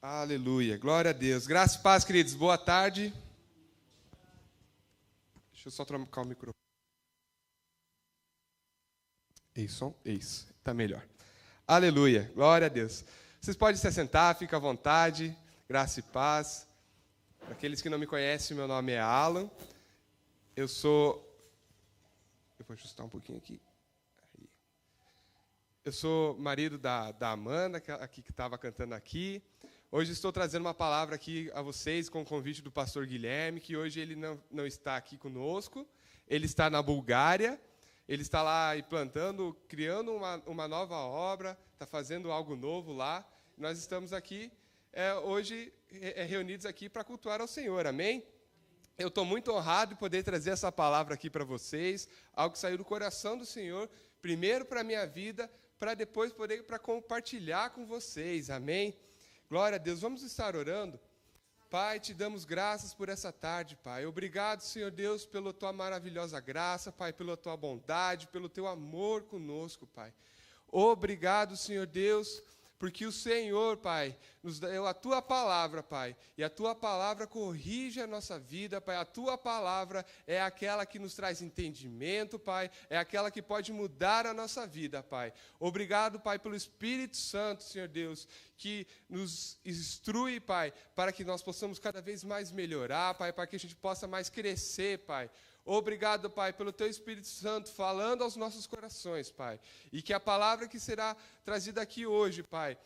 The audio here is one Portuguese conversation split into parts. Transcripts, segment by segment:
Aleluia, glória a Deus. Graça e paz, queridos. Boa tarde. Deixa eu só trocar o microfone. Isso, está melhor. Aleluia, glória a Deus. Vocês podem se assentar, fica à vontade. Graça e paz. Para aqueles que não me conhecem, meu nome é Alan. Eu vou ajustar um pouquinho aqui. Eu sou marido da Amanda, que estava cantando aqui. Hoje estou trazendo uma palavra aqui a vocês com o convite do pastor Guilherme, que hoje ele não está aqui conosco. Ele está na Bulgária. Ele está lá implantando, criando uma nova obra, está fazendo algo novo lá. Nós estamos aqui hoje reunidos aqui para cultuar ao Senhor, amém? Eu estou muito honrado de poder trazer essa palavra aqui para vocês, algo que saiu do coração do Senhor, primeiro para a minha vida, para depois poder compartilhar com vocês, amém? Glória a Deus, vamos estar orando. Pai, te damos graças por essa tarde, Pai. Obrigado, Senhor Deus, pela Tua maravilhosa graça, Pai, pela Tua bondade, pelo Teu amor conosco, Pai. Obrigado, Senhor Deus, porque o Senhor, Pai, nos deu a Tua palavra, Pai, e a Tua palavra corrige a nossa vida, Pai. A Tua palavra é aquela que nos traz entendimento, Pai, é aquela que pode mudar a nossa vida, Pai. Obrigado, Pai, pelo Espírito Santo, Senhor Deus, que nos instrui, Pai, para que nós possamos cada vez mais melhorar, Pai, para que a gente possa mais crescer, Pai. Obrigado, Pai, pelo Teu Espírito Santo falando aos nossos corações, Pai. E que a palavra que será trazida aqui hoje, Pai,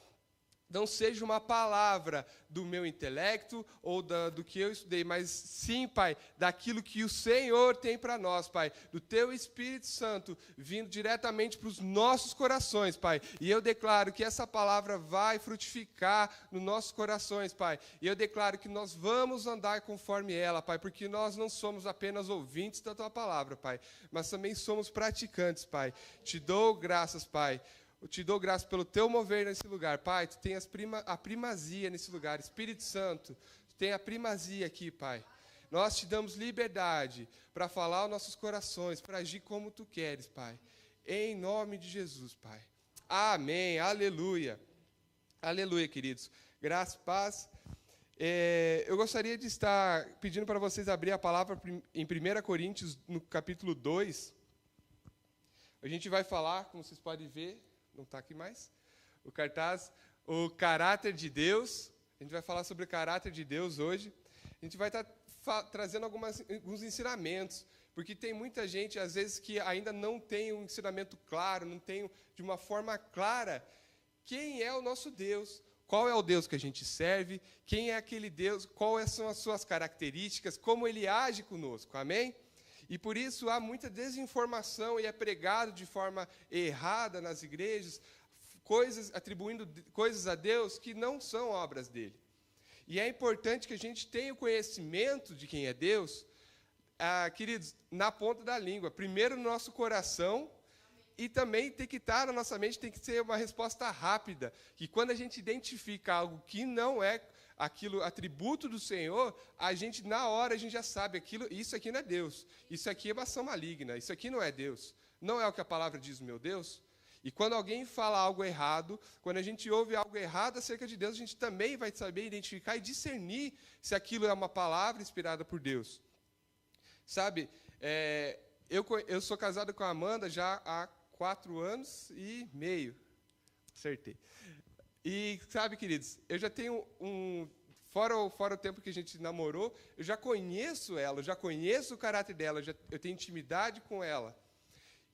não seja uma palavra do meu intelecto ou do que eu estudei, mas sim, Pai, daquilo que o Senhor tem para nós, Pai, do Teu Espírito Santo vindo diretamente para os nossos corações, Pai. E eu declaro que essa palavra vai frutificar nos nossos corações, Pai. E eu declaro que nós vamos andar conforme ela, Pai, porque nós não somos apenas ouvintes da Tua palavra, Pai, mas também somos praticantes, Pai. Te dou graças, Pai. Eu te dou graças pelo Teu mover nesse lugar. Pai, Tu tem a primazia nesse lugar. Espírito Santo, Tu tem a primazia aqui, Pai. Nós Te damos liberdade para falar aos nossos corações, para agir como Tu queres, Pai. Em nome de Jesus, Pai. Amém. Aleluia. Aleluia, queridos. Graça, paz. Eu gostaria de estar pedindo para vocês abrir a palavra em 1 Coríntios, no capítulo 2. A gente vai falar, como vocês podem ver, não está aqui mais, o cartaz, o caráter de Deus. A gente vai falar sobre o caráter de Deus hoje. A gente vai estar trazendo alguns ensinamentos, porque tem muita gente, às vezes, que ainda não tem um ensinamento claro, não tem de uma forma clara quem é o nosso Deus, qual é o Deus que a gente serve, quem é aquele Deus, quais são as suas características, como Ele age conosco, amém? E por isso há muita desinformação e é pregado de forma errada nas igrejas, atribuindo coisas a Deus que não são obras dele. E é importante que a gente tenha o conhecimento de quem é Deus, queridos, na ponta da língua. Primeiro no nosso coração, e também tem que estar na nossa mente, tem que ser uma resposta rápida. Que quando a gente identifica algo que não é aquilo atributo do Senhor, na hora a gente já sabe isso aqui não é Deus, isso aqui é uma ação maligna, isso aqui não é Deus, não é o que a palavra diz, meu Deus. E quando alguém fala algo errado, quando a gente ouve algo errado acerca de Deus, a gente também vai saber identificar e discernir se aquilo é uma palavra inspirada por Deus. Sabe, eu sou casado com a Amanda já há 4 anos e meio, acertei. E, sabe, queridos, eu já tenho fora o tempo que a gente namorou, eu já conheço ela, eu já conheço o caráter dela, eu tenho intimidade com ela.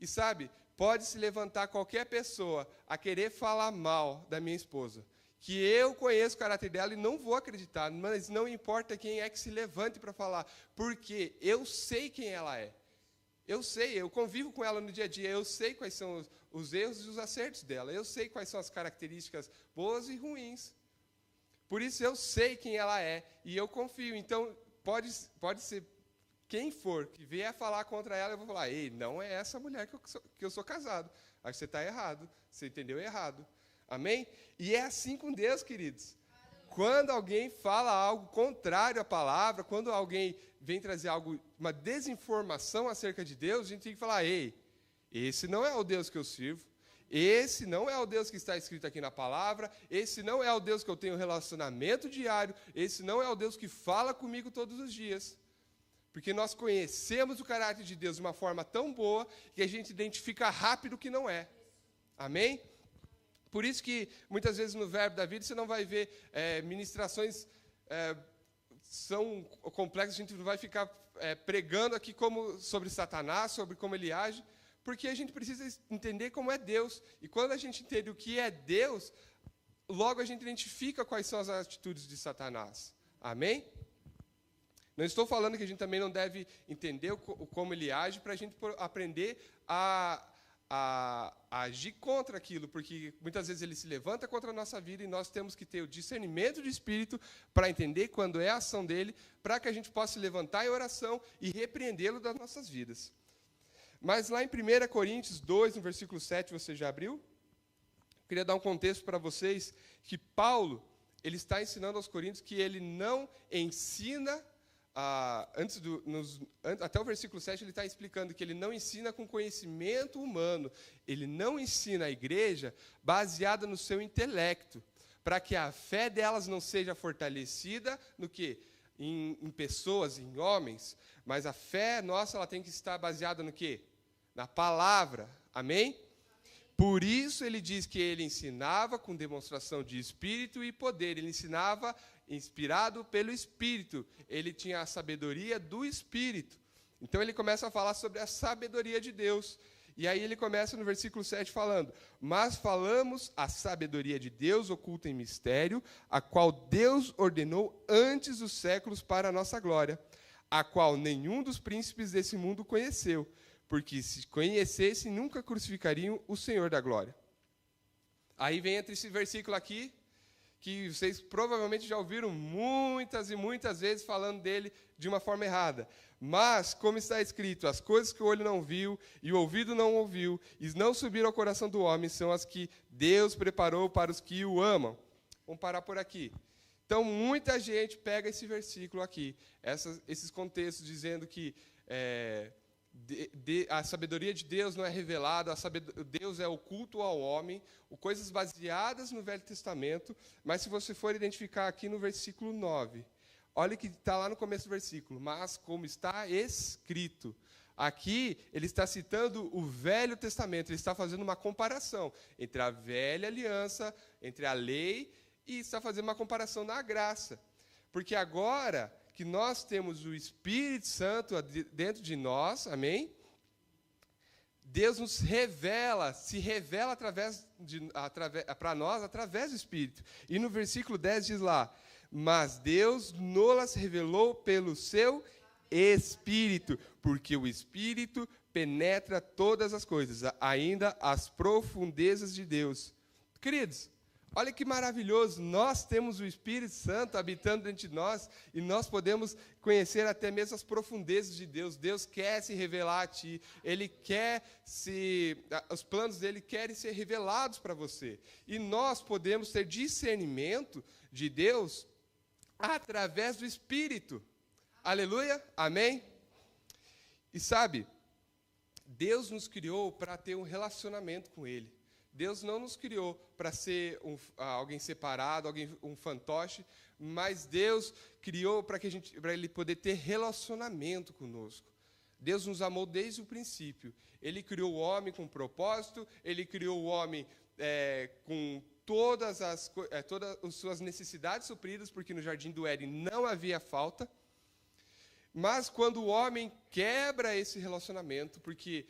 E, sabe, pode se levantar qualquer pessoa a querer falar mal da minha esposa, que eu conheço o caráter dela e não vou acreditar, mas não importa quem é que se levante para falar, porque eu sei quem ela é. Eu sei, eu convivo com ela no dia a dia, eu sei quais são os erros e os acertos dela, eu sei quais são as características boas e ruins. Por isso eu sei quem ela é e eu confio. Então, pode ser quem for que vier falar contra ela, eu vou falar, ei, não é essa mulher que eu sou casado. Acho que você está errado, você entendeu errado. Amém? E é assim com Deus, queridos. Quando alguém fala algo contrário à palavra, quando alguém vem trazer uma desinformação acerca de Deus, a gente tem que falar, ei, esse não é o Deus que eu sirvo, Esse não é o Deus que está escrito aqui na palavra, esse não é o Deus que eu tenho relacionamento diário, esse não é o Deus que fala comigo todos os dias. Porque nós conhecemos o caráter de Deus de uma forma tão boa que a gente identifica rápido o que não é. Amém? Por isso que, muitas vezes, no Verbo da Vida, você não vai ver ministrações são complexas, a gente não vai ficar pregando aqui sobre Satanás, sobre como ele age, porque a gente precisa entender como é Deus. E quando a gente entende o que é Deus, logo a gente identifica quais são as atitudes de Satanás. Amém? Não estou falando que a gente também não deve entender como ele age para a gente aprender a agir contra aquilo, porque muitas vezes ele se levanta contra a nossa vida e nós temos que ter o discernimento de espírito para entender quando é a ação dele, para que a gente possa se levantar em oração e repreendê-lo das nossas vidas. Mas lá em 1 Coríntios 2, no versículo 7, você já abriu? Eu queria dar um contexto para vocês, que Paulo, ele está ensinando aos coríntios que ele não ensina, até o versículo 7, ele está explicando que ele não ensina com conhecimento humano, ele não ensina a igreja baseada no seu intelecto, para que a fé delas não seja fortalecida no quê? Em pessoas, em homens, mas a fé nossa ela tem que estar baseada no quê? Na palavra. Amém? Por isso ele diz que ele ensinava com demonstração de espírito e poder. Ele ensinava inspirado pelo Espírito. Ele tinha a sabedoria do Espírito. Então ele começa a falar sobre a sabedoria de Deus. E aí ele começa no versículo 7 falando: mas falamos a sabedoria de Deus oculta em mistério, a qual Deus ordenou antes dos séculos para a nossa glória, a qual nenhum dos príncipes desse mundo conheceu, porque se conhecessem, nunca crucificariam o Senhor da glória. Aí vem entre esse versículo aqui, que vocês provavelmente já ouviram muitas e muitas vezes falando dele de uma forma errada. Mas, como está escrito, as coisas que o olho não viu e o ouvido não ouviu, e não subiram ao coração do homem, são as que Deus preparou para os que o amam. Vamos parar por aqui. Então, muita gente pega esse versículo aqui, esses contextos dizendo que a sabedoria de Deus não é revelada, Deus é oculto ao homem, coisas baseadas no Velho Testamento, mas se você for identificar aqui no versículo 9, olha o que está lá no começo do versículo, mas como está escrito. Aqui ele está citando o Velho Testamento, ele está fazendo uma comparação entre a velha aliança, entre a lei, e está fazendo uma comparação na graça. Porque agora que nós temos o Espírito Santo dentro de nós, amém? Deus nos revela, se revela para nós através do Espírito. E no versículo 10 diz lá: mas Deus nos revelou pelo seu Espírito, porque o Espírito penetra todas as coisas, ainda as profundezas de Deus. Queridos, olha que maravilhoso, nós temos o Espírito Santo habitando dentro de nós e nós podemos conhecer até mesmo as profundezas de Deus. Deus quer se revelar a ti, os planos dele querem ser revelados para você. E nós podemos ter discernimento de Deus através do Espírito. Aleluia? Amém? E sabe, Deus nos criou para ter um relacionamento com Ele. Deus não nos criou para ser alguém separado, um fantoche, mas Deus criou para Ele poder ter relacionamento conosco. Deus nos amou desde o princípio. Ele criou o homem com propósito, Ele criou o homem com todas as suas necessidades supridas, porque no Jardim do Éden não havia falta. Mas quando o homem quebra esse relacionamento, porque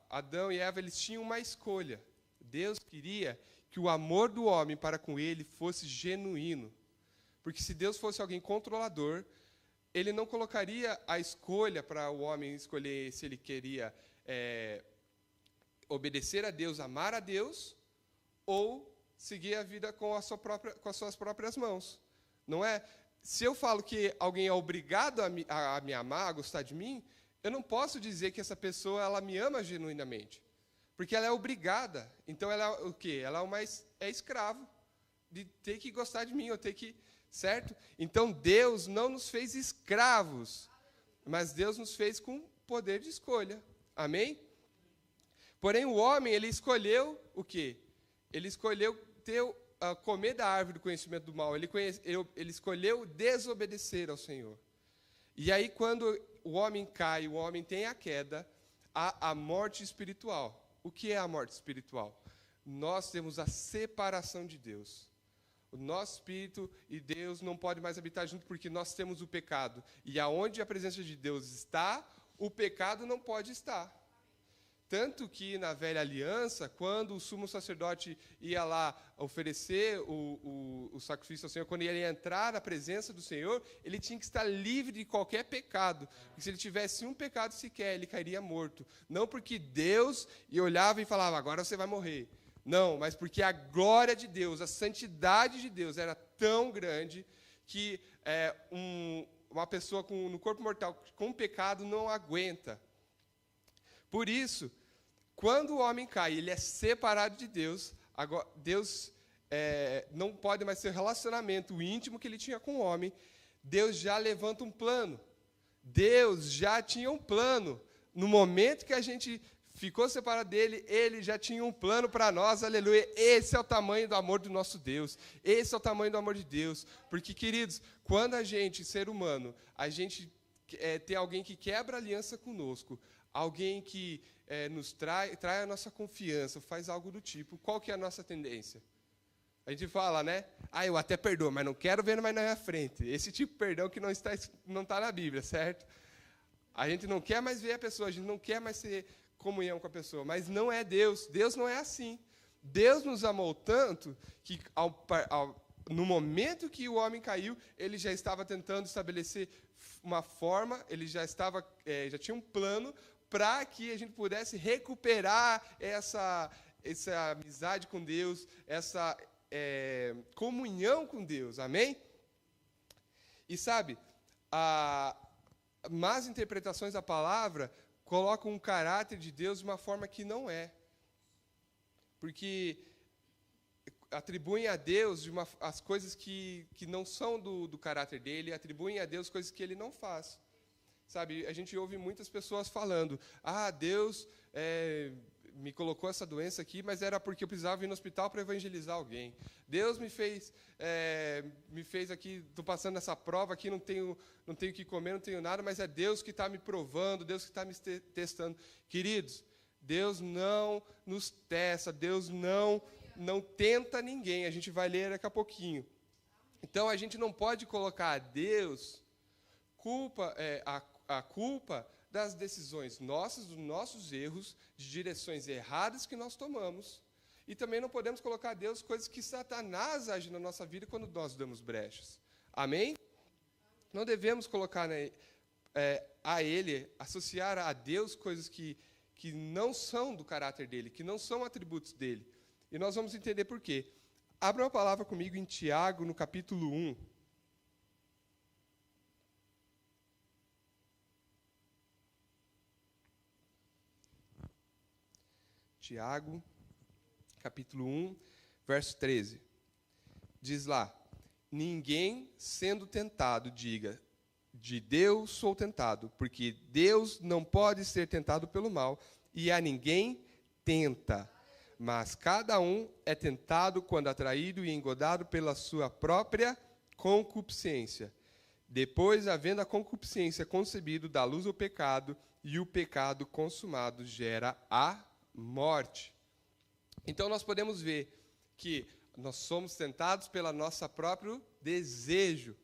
Adão e Eva eles tinham uma escolha. Deus queria que o amor do homem para com ele fosse genuíno. Porque se Deus fosse alguém controlador, ele não colocaria a escolha para o homem escolher se ele queria obedecer a Deus, amar a Deus, ou seguir a vida com as suas próprias mãos. Não é? Se eu falo que alguém é obrigado a me amar, a gostar de mim, eu não posso dizer que essa pessoa ela me ama genuinamente. Porque ela é obrigada. Então, ela é o quê? Ela é escravo de ter que gostar de mim, ou ter que... Certo? Então, Deus não nos fez escravos, mas Deus nos fez com poder de escolha. Amém? Porém, o homem, ele escolheu o quê? Ele escolheu comer da árvore do conhecimento do mal. Ele escolheu desobedecer ao Senhor. E aí, quando o homem cai, o homem tem a queda, há a morte espiritual. O que é a morte espiritual? Nós temos a separação de Deus. O nosso espírito e Deus não podem mais habitar junto porque nós temos o pecado. E aonde a presença de Deus está, o pecado não pode estar. Tanto que na velha aliança, quando o sumo sacerdote ia lá oferecer o sacrifício ao Senhor, quando ele ia entrar na presença do Senhor, ele tinha que estar livre de qualquer pecado. E se ele tivesse um pecado sequer, ele cairia morto. Não porque Deus olhava e falava, agora você vai morrer. Não, mas porque a glória de Deus, a santidade de Deus era tão grande que uma pessoa no corpo mortal com pecado não aguenta. Por isso, quando o homem cai, ele é separado de Deus, agora, Deus não pode mais ter relacionamento íntimo que ele tinha com o homem, Deus já levanta um plano. Deus já tinha um plano. No momento que a gente ficou separado dele, ele já tinha um plano para nós, aleluia. Esse é o tamanho do amor do nosso Deus. Esse é o tamanho do amor de Deus. Porque, queridos, quando a gente, ser humano, a gente tem alguém que quebra aliança conosco, alguém que nos trai a nossa confiança, faz algo do tipo, qual que é a nossa tendência? A gente fala, né? Eu até perdoo, mas não quero ver mais na minha frente. Esse tipo de perdão que não está na Bíblia, certo? A gente não quer mais ver a pessoa, a gente não quer mais ter comunhão com a pessoa, mas não é Deus. Deus não é assim. Deus nos amou tanto que, no momento que o homem caiu, ele já estava tentando estabelecer uma forma, ele já tinha um plano para que a gente pudesse recuperar essa amizade com Deus, essa comunhão com Deus, amém? E sabe, más interpretações da palavra colocam o caráter de Deus de uma forma que não é. Porque atribuem a Deus as coisas que não são do caráter dele, atribuem a Deus coisas que ele não faz. Sabe, a gente ouve muitas pessoas falando, Deus me colocou essa doença aqui, mas era porque eu precisava ir no hospital para evangelizar alguém. Deus me fez aqui, estou passando essa prova aqui, não tenho o que comer, não tenho nada, mas é Deus que está me provando, Deus que está me testando. Queridos, Deus não nos testa, Deus não tenta ninguém, a gente vai ler daqui a pouquinho. Então, a gente não pode colocar a Deus a culpa das decisões nossas, dos nossos erros, de direções erradas que nós tomamos. E também não podemos colocar a Deus coisas que Satanás age na nossa vida quando nós damos brechas. Amém? Não devemos colocar a Ele, associar a Deus coisas que não são do caráter dEle, que não são atributos dEle. E nós vamos entender por quê. Abra uma palavra comigo em Tiago, no capítulo 1. Tiago, capítulo 1, verso 13. Diz lá, ninguém sendo tentado diga, de Deus sou tentado, porque Deus não pode ser tentado pelo mal, e a ninguém tenta. Mas cada um é tentado quando atraído e engodado pela sua própria concupiscência. Depois, havendo a concupiscência concebido, dá luz ao pecado, e o pecado consumado gera a morte. Então, nós podemos ver que nós somos tentados pelo nosso próprio desejo.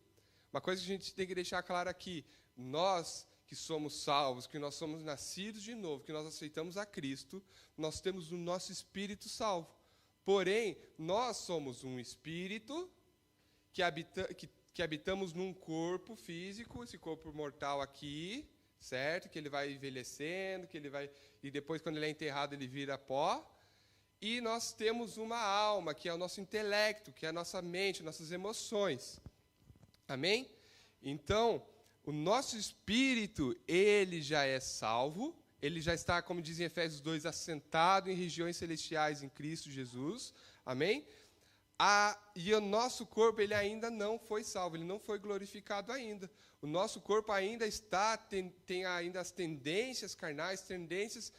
Uma coisa que a gente tem que deixar claro aqui, nós que somos salvos, que nós somos nascidos de novo, que nós aceitamos a Cristo, nós temos o nosso espírito salvo. Porém, nós somos um espírito que habitamos num corpo físico, esse corpo mortal aqui, certo? Que ele vai envelhecendo, e depois, quando ele é enterrado, ele vira pó. E nós temos uma alma, que é o nosso intelecto, que é a nossa mente, nossas emoções. Amém? Então, o nosso espírito, ele já é salvo, ele já está, como diz em Efésios 2, assentado em regiões celestiais em Cristo Jesus. Amém? E o nosso corpo, ele ainda não foi salvo, ele não foi glorificado ainda. O nosso corpo ainda tem ainda as tendências carnais, tendências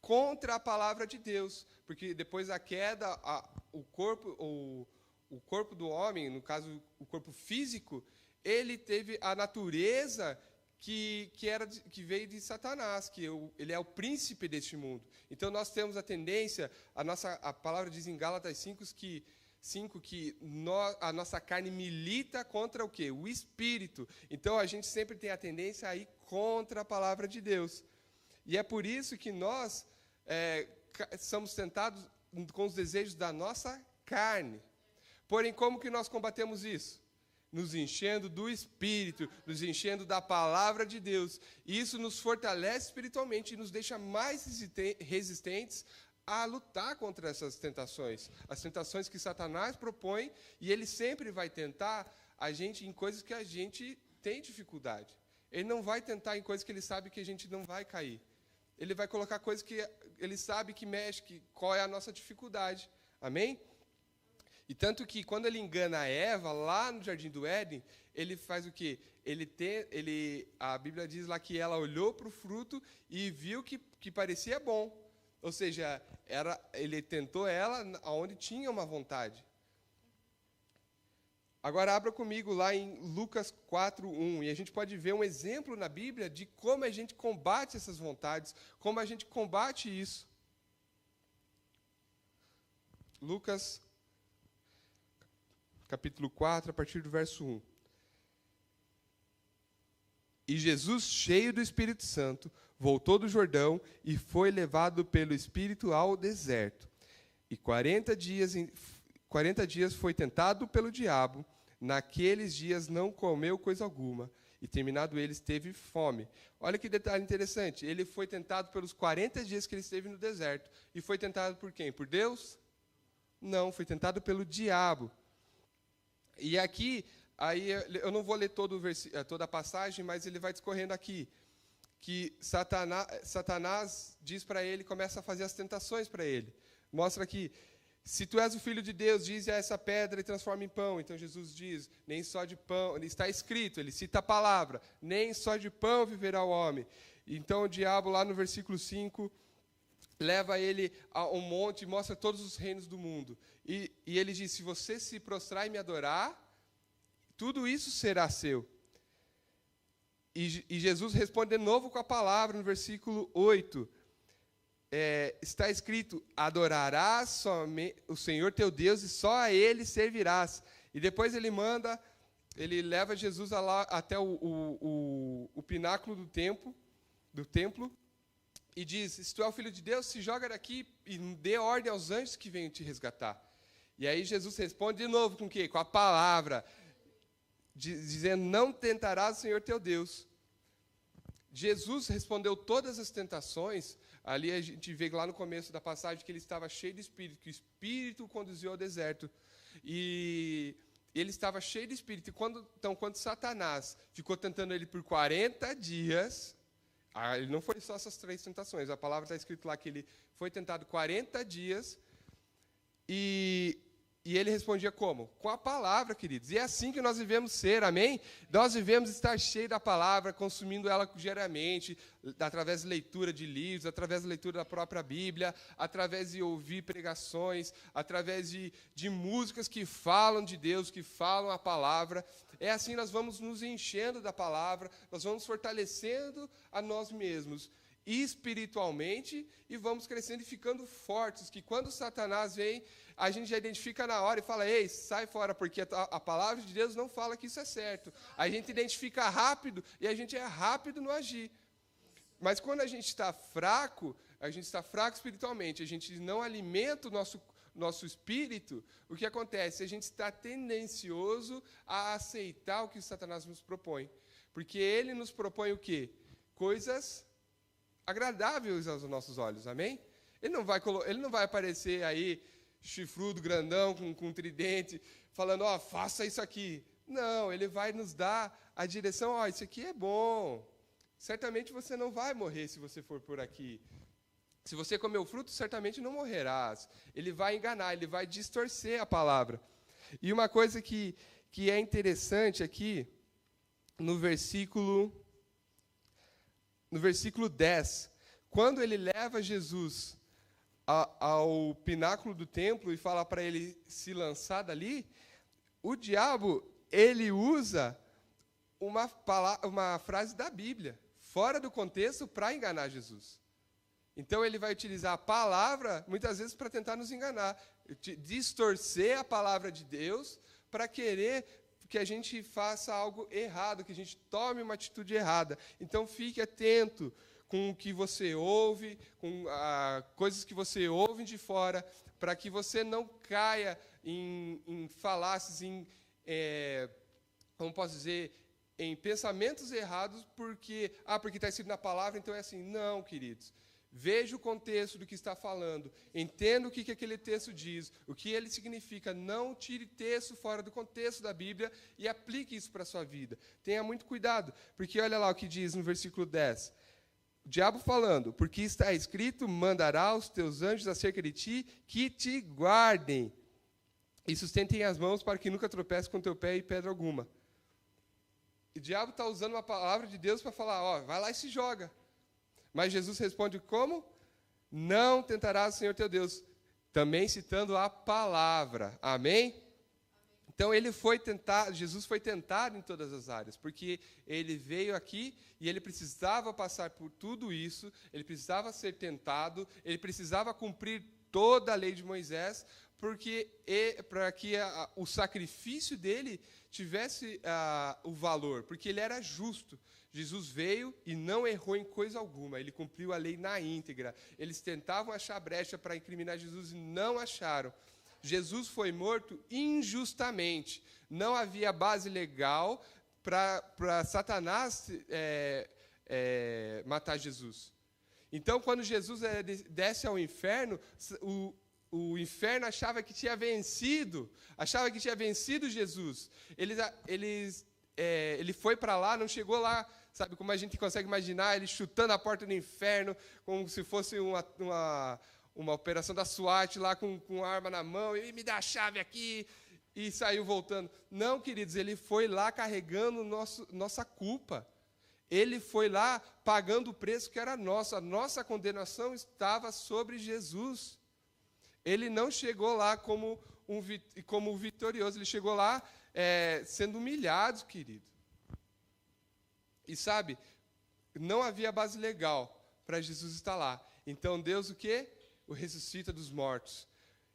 contra a palavra de Deus, porque depois da queda, o corpo do homem, no caso o corpo físico, ele teve a natureza que veio de Satanás, ele é o príncipe deste mundo. Então nós temos a tendência, a palavra diz em Gálatas 5 que a nossa carne milita contra o quê? O espírito. Então a gente sempre tem a tendência a ir contra a palavra de Deus. E é por isso que nós somos tentados com os desejos da nossa carne. Porém, como que nós combatemos isso? Nos enchendo do Espírito, nos enchendo da palavra de Deus. E isso nos fortalece espiritualmente e nos deixa mais resistentes a lutar contra essas tentações. As tentações que Satanás propõe, e ele sempre vai tentar a gente em coisas que a gente tem dificuldade. Ele não vai tentar em coisas que ele sabe que a gente não vai cair. Ele vai colocar coisas que ele sabe que mexe, qual é a nossa dificuldade. Amém? E tanto que, quando ele engana a Eva, lá no Jardim do Éden, ele faz o quê? A Bíblia diz lá que ela olhou para o fruto e viu que parecia bom. Ou seja, ele tentou ela onde tinha uma vontade. Agora, abra comigo lá em Lucas 4:1, e a gente pode ver um exemplo na Bíblia de como a gente combate essas vontades, como a gente combate isso. Lucas capítulo 4, a partir do verso 1. E Jesus, cheio do Espírito Santo, voltou do Jordão e foi levado pelo Espírito ao deserto. E 40 dias foi tentado pelo diabo. Naqueles dias não comeu coisa alguma. E terminado eles, teve fome. Olha que detalhe interessante. Ele foi tentado pelos 40 dias que ele esteve no deserto. E foi tentado por quem? Por Deus? Não, foi tentado pelo diabo. E aqui, aí eu não vou ler toda a passagem, mas ele vai discorrendo aqui, que Satanás diz para ele, começa a fazer as tentações para ele. Mostra aqui, se tu és o Filho de Deus, dize a essa pedra e transforma em pão. Então Jesus diz, nem só de pão, está escrito, ele cita a palavra, nem só de pão viverá o homem. Então o diabo, lá no versículo 5, leva ele a um monte e mostra todos os reinos do mundo. E ele diz, se você se prostrar e me adorar, tudo isso será seu. E Jesus responde de novo com a palavra, no versículo 8. Está escrito, adorarás somente o Senhor teu Deus e só a Ele servirás. E depois ele leva Jesus até o pináculo do templo, e diz, se tu é o Filho de Deus, se joga daqui e dê ordem aos anjos que venham te resgatar. E aí Jesus responde de novo com o quê? Com a palavra, dizendo, não tentarás o Senhor teu Deus. Jesus respondeu todas as tentações. Ali a gente vê lá no começo da passagem que ele estava cheio de Espírito, que o Espírito o conduziu ao deserto. E ele estava cheio de Espírito. Então, quando Satanás ficou tentando ele por 40 dias... ele não foi só essas 3 tentações. A palavra está escrito lá que ele foi tentado 40 dias e ele respondia como? Com a palavra, queridos. E é assim que nós devemos ser, amém? Nós devemos estar cheios da palavra, consumindo ela diariamente, através de leitura de livros, através da leitura da própria Bíblia, através de ouvir pregações, através de músicas que falam de Deus, que falam a palavra. É assim que nós vamos nos enchendo da palavra, nós vamos fortalecendo a nós mesmos espiritualmente e vamos crescendo e ficando fortes, que quando Satanás vem, a gente já identifica na hora e fala, ei, sai fora, porque a palavra de Deus não fala que isso é certo. A gente identifica rápido e a gente é rápido no agir. Mas quando a gente está fraco espiritualmente, a gente não alimenta o nosso espírito, o que acontece? A gente está tendencioso a aceitar o que Satanás nos propõe. Porque ele nos propõe o quê? Coisas agradáveis aos nossos olhos, amém? Ele não vai aparecer aí, chifrudo, grandão, com tridente, falando, faça isso aqui. Não, ele vai nos dar a direção, isso aqui é bom. Certamente você não vai morrer se você for por aqui. Se você comer o fruto, certamente não morrerás. Ele vai enganar, ele vai distorcer a palavra. E uma coisa que é interessante aqui, no versículo 10, quando ele leva Jesus ao pináculo do templo e fala para ele se lançar dali, o diabo, ele usa uma frase da Bíblia, fora do contexto, para enganar Jesus. Então, ele vai utilizar a palavra, muitas vezes, para tentar nos enganar, distorcer a palavra de Deus para querer que a gente faça algo errado, que a gente tome uma atitude errada. Então, fique atento com o que você ouve, com coisas que você ouve de fora, para que você não caia em falácias, como posso dizer, em pensamentos errados, porque está escrito na palavra, então é assim. Não, queridos. Veja o contexto do que está falando, entenda o que aquele texto diz, o que ele significa. Não tire texto fora do contexto da Bíblia e aplique isso para a sua vida. Tenha muito cuidado, porque olha lá o que diz no versículo 10. O diabo falando, porque está escrito, mandará os teus anjos acerca de ti, que te guardem e sustentem as mãos para que nunca tropece com teu pé em pedra alguma. O diabo está usando uma palavra de Deus para falar, vai lá e se joga. Mas Jesus responde como? Não tentarás o Senhor teu Deus. Também citando a palavra. Amém? Então, Jesus foi tentado em todas as áreas, porque ele veio aqui e ele precisava passar por tudo isso, ele precisava ser tentado, ele precisava cumprir toda a lei de Moisés, para que o sacrifício dele tivesse o valor, porque ele era justo. Jesus veio e não errou em coisa alguma, ele cumpriu a lei na íntegra. Eles tentavam achar brecha para incriminar Jesus e não acharam. Jesus foi morto injustamente. Não havia base legal para Satanás matar Jesus. Então, quando Jesus desce ao inferno, o inferno achava que tinha vencido Jesus. Ele foi para lá, não chegou lá, sabe, como a gente consegue imaginar, ele chutando a porta do inferno, como se fosse uma operação da SWAT lá com arma na mão, e me dá a chave aqui, e saiu voltando. Não, queridos, ele foi lá carregando nossa culpa. Ele foi lá pagando o preço que era nosso. A nossa condenação estava sobre Jesus. Ele não chegou lá como vitorioso, ele chegou lá sendo humilhado, querido. E sabe, não havia base legal para Jesus estar lá. Então Deus o quê? O ressuscita dos mortos.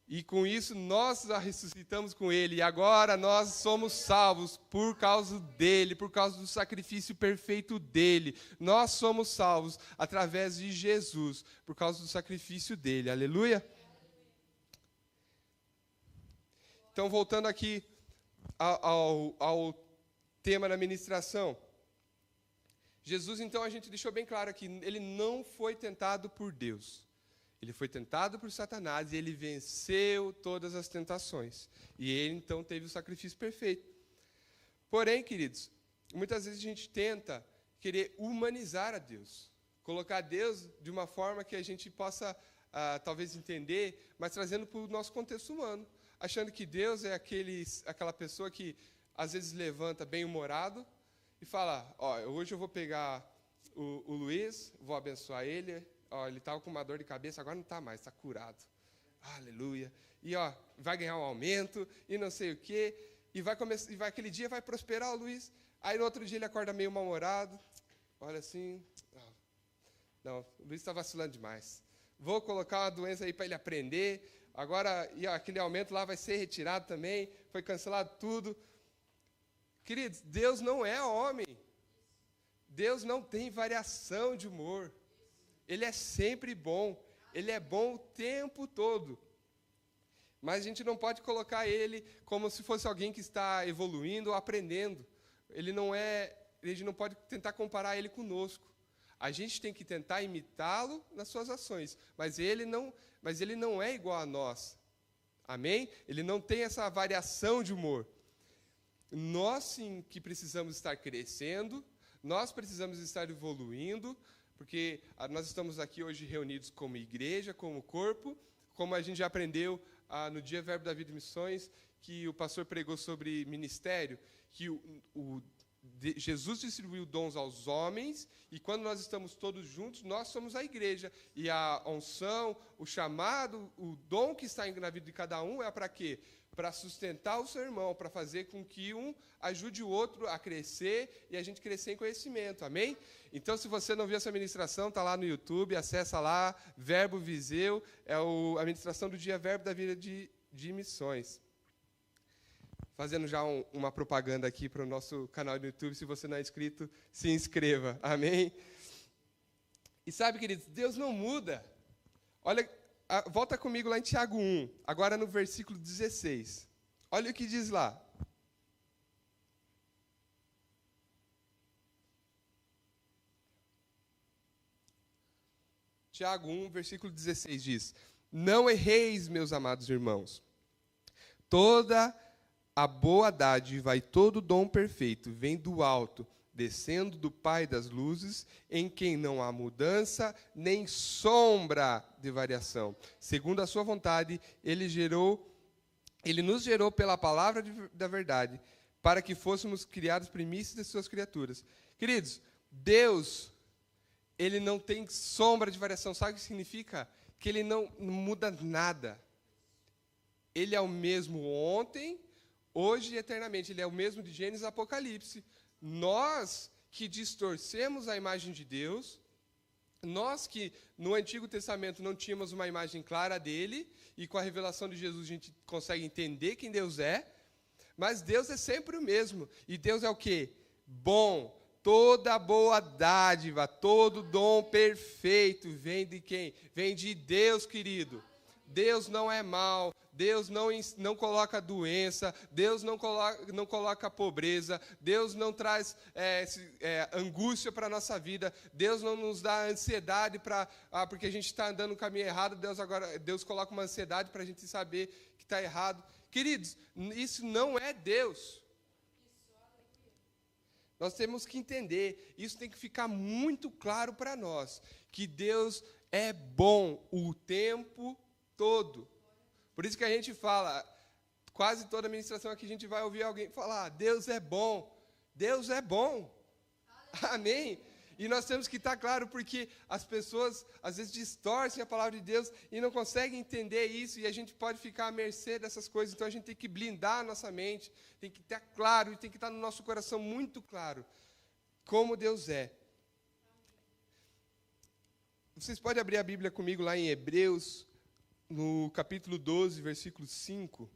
E com isso nós ressuscitamos com ele. E agora nós somos salvos por causa dele, por causa do sacrifício perfeito dele. Nós somos salvos através de Jesus, por causa do sacrifício dele. Aleluia? Então, voltando aqui ao tema da ministração. Jesus, então, a gente deixou bem claro aqui, ele não foi tentado por Deus. Ele foi tentado por Satanás e ele venceu todas as tentações. E ele, então, teve o sacrifício perfeito. Porém, queridos, muitas vezes a gente tenta querer humanizar a Deus. Colocar Deus de uma forma que a gente possa, talvez, entender, mas trazendo para o nosso contexto humano. Achando que Deus é aquela pessoa que, às vezes, levanta bem-humorado e fala, hoje eu vou pegar o Luiz, vou abençoar ele, ele estava com uma dor de cabeça, agora não está mais, está curado. Aleluia. E vai ganhar um aumento, e não sei o quê, e aquele dia vai prosperar o Luiz. Aí no outro dia ele acorda meio mal-humorado, olha assim, não, o Luiz está vacilando demais. Vou colocar uma doença aí para ele aprender, agora aquele aumento lá vai ser retirado também, foi cancelado tudo. Queridos, Deus não é homem. Deus não tem variação de humor. Ele é sempre bom. Ele é bom o tempo todo. Mas a gente não pode colocar ele como se fosse alguém que está evoluindo ou aprendendo. A gente não pode tentar comparar ele conosco. A gente tem que tentar imitá-lo nas suas ações. Mas ele não é igual a nós. Amém? Ele não tem essa variação de humor. Nós sim que precisamos estar crescendo, nós precisamos estar evoluindo, porque nós estamos aqui hoje reunidos como igreja, como corpo, como a gente já aprendeu no Dia Verbo da Vida e Missões, que o pastor pregou sobre ministério, que Jesus distribuiu dons aos homens, e quando nós estamos todos juntos, nós somos a igreja. E a unção, o chamado, o dom que está na vida de cada um é para quê? Para sustentar o seu irmão, para fazer com que um ajude o outro a crescer e a gente crescer em conhecimento, amém? Então, se você não viu essa ministração, está lá no YouTube, acessa lá, Verbo Viseu, é a ministração do dia Verbo da Vida de Missões. Fazendo já uma propaganda aqui para o nosso canal do YouTube, se você não é inscrito, se inscreva, amém? E sabe, queridos, Deus não muda. Olha, volta comigo lá em Tiago 1, agora no versículo 16. Olha o que diz lá. Tiago 1, versículo 16 diz: Não erreis, meus amados irmãos. Toda a boa dádiva e todo dom perfeito vem do alto, descendo do Pai das luzes, em quem não há mudança nem sombra de variação. Segundo a sua vontade, ele nos gerou pela palavra da verdade, para que fôssemos criados primícias de suas criaturas. Queridos, Deus, ele não tem sombra de variação. Sabe o que significa? Que ele não muda nada. Ele é o mesmo ontem, hoje e eternamente. Ele é o mesmo de Gênesis e Apocalipse. Nós que distorcemos a imagem de Deus, nós que no Antigo Testamento não tínhamos uma imagem clara dele, e com a revelação de Jesus a gente consegue entender quem Deus é, mas Deus é sempre o mesmo. E Deus é o quê? Bom. Toda boa dádiva, todo dom perfeito vem de quem? Vem de Deus, querido. Deus não é mau, Deus não coloca doença, Deus não coloca pobreza, Deus não traz angústia para a nossa vida, Deus não nos dá ansiedade porque a gente está andando no caminho errado, Deus coloca uma ansiedade para a gente saber que está errado. Queridos, isso não é Deus. Nós temos que entender, isso tem que ficar muito claro para nós, que Deus é bom o tempo todo. Por isso que a gente fala, quase toda a ministração aqui a gente vai ouvir alguém falar, Deus é bom, Deus é bom. Amém? E nós temos que estar claro, porque as pessoas, às vezes, distorcem a palavra de Deus e não conseguem entender isso, e a gente pode ficar à mercê dessas coisas. Então, a gente tem que blindar a nossa mente, tem que estar claro, e tem que estar no nosso coração muito claro, como Deus é. Vocês podem abrir a Bíblia comigo lá em Hebreus, no capítulo 12, versículo 5.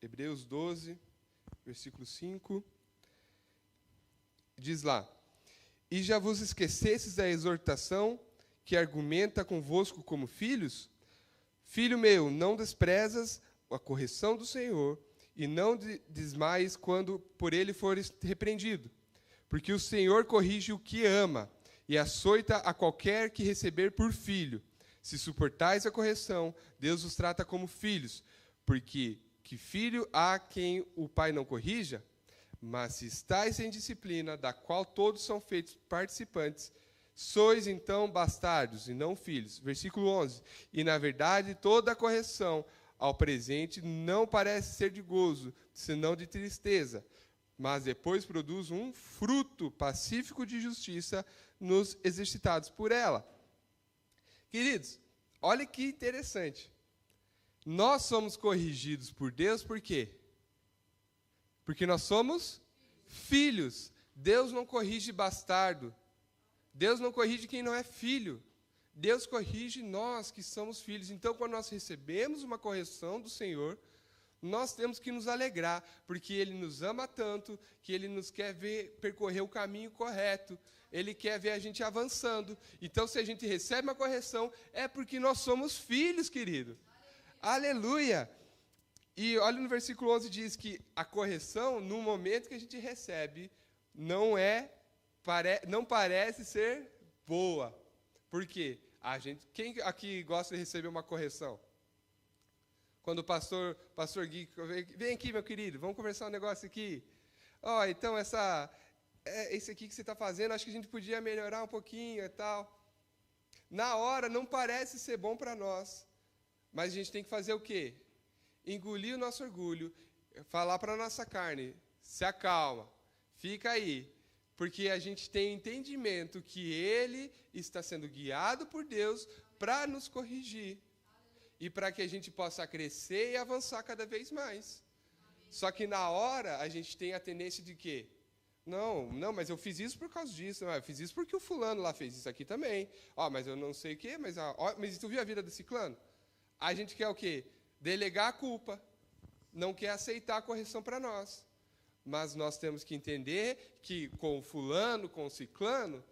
Hebreus 12, versículo 5. Diz lá: E já vos esquecestes da exortação que argumenta convosco como filhos? Filho meu, não desprezas a correção do Senhor, e não desmaies quando por ele fores repreendido. Porque o Senhor corrige o que ama, e açoita a qualquer que receber por filho. Se suportais a correção, Deus os trata como filhos. Porque que filho há quem o pai não corrija? Mas se estáis em disciplina, da qual todos são feitos participantes, sois então bastardos e não filhos. Versículo 11. E na verdade toda a correção ao presente não parece ser de gozo, senão de tristeza, mas depois produz um fruto pacífico de justiça nos exercitados por ela. Queridos, olha que interessante. Nós somos corrigidos por Deus por quê? Porque nós somos filhos. Deus não corrige bastardo. Deus não corrige quem não é filho. Deus corrige nós que somos filhos. Então, quando nós recebemos uma correção do Senhor, nós temos que nos alegrar, porque Ele nos ama tanto, que Ele nos quer ver percorrer o caminho correto. Ele quer ver a gente avançando. Então, se a gente recebe uma correção, é porque nós somos filhos, querido. Aleluia! E olha no versículo 11, diz que a correção, no momento que a gente recebe, não parece ser boa. Por quê? Quem aqui gosta de receber uma correção? Quando o pastor Gui, vem aqui, meu querido, vamos conversar um negócio aqui. Então, esse aqui que você está fazendo, acho que a gente podia melhorar um pouquinho e tal. Na hora, não parece ser bom para nós. Mas a gente tem que fazer o quê? Engolir o nosso orgulho, falar para a nossa carne, se acalma, fica aí, porque a gente tem entendimento que ele está sendo guiado por Deus para nos corrigir e para que a gente possa crescer e avançar cada vez mais. Só que na hora a gente tem a tendência de quê? Não, mas eu fiz isso por causa disso, eu fiz isso porque o fulano lá fez isso aqui também. Mas eu não sei o quê, mas tu viu a vida desse ciclano? A gente quer o quê? Delegar a culpa. Não quer aceitar a correção para nós. Mas nós temos que entender que com o fulano, com o ciclano,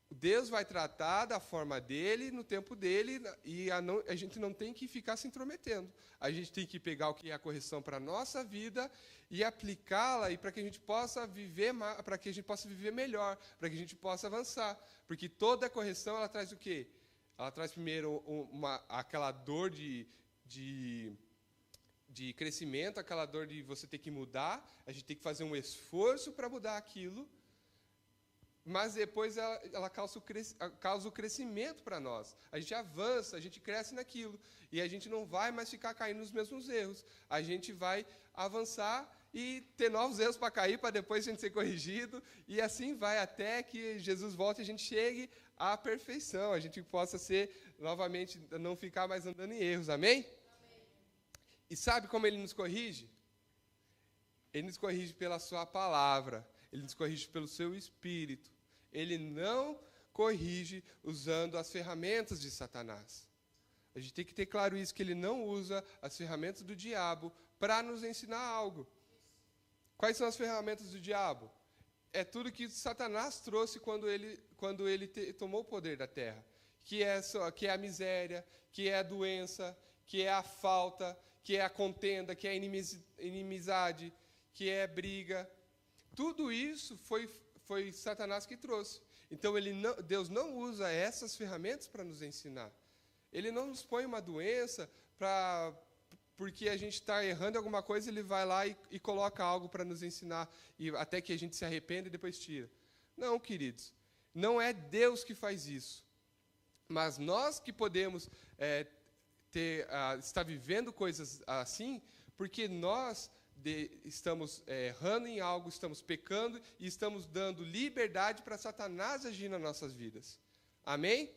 Deus vai tratar da forma dele, no tempo dele, e a gente não tem que ficar se intrometendo. A gente tem que pegar o que é a correção para a nossa vida e aplicá-la e para que a gente possa viver, para que a gente possa viver melhor, para que a gente possa avançar. Porque toda correção ela traz o quê? Ela traz primeiro aquela dor de crescimento, aquela dor de você ter que mudar, a gente tem que fazer um esforço para mudar aquilo, mas depois ela causa o crescimento para nós. A gente avança, a gente cresce naquilo, e a gente não vai mais ficar caindo nos mesmos erros. A gente vai avançar e ter novos erros para cair, para depois a gente ser corrigido, e assim vai até que Jesus volte e a gente chegue à perfeição, a gente possa ser, novamente, não ficar mais andando em erros. Amém? E sabe como ele nos corrige? Ele nos corrige pela sua palavra, ele nos corrige pelo seu espírito. Ele não corrige usando as ferramentas de Satanás. A gente tem que ter claro isso, que ele não usa as ferramentas do diabo para nos ensinar algo. Quais são as ferramentas do diabo? É tudo que Satanás trouxe quando ele tomou o poder da terra. Que é a miséria, que é a doença, que é a falta, que é a contenda, que é a inimizade, que é briga. Tudo isso foi Satanás que trouxe. Então, Deus não usa essas ferramentas para nos ensinar. Ele não nos põe uma doença porque a gente está errando alguma coisa, ele vai lá e coloca algo para nos ensinar, e até que a gente se arrependa e depois tira. Não, queridos, não é Deus que faz isso. Mas nós que podemos estar vivendo coisas assim, porque nós estamos errando em algo, estamos pecando e estamos dando liberdade para Satanás agir nas nossas vidas. Amém?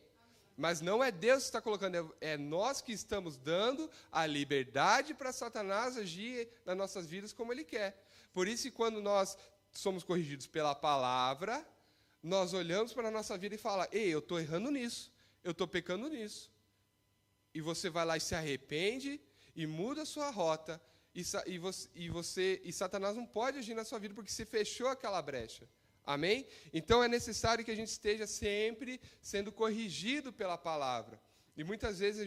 Mas não é Deus que está colocando, é nós que estamos dando a liberdade para Satanás agir nas nossas vidas como ele quer. Por isso que quando nós somos corrigidos pela palavra, nós olhamos para a nossa vida e falamos, ei, eu estou errando nisso, eu estou pecando nisso. E você vai lá e se arrepende e muda a sua rota, e Satanás não pode agir na sua vida porque você fechou aquela brecha. Amém? Então é necessário que a gente esteja sempre sendo corrigido pela palavra. E muitas vezes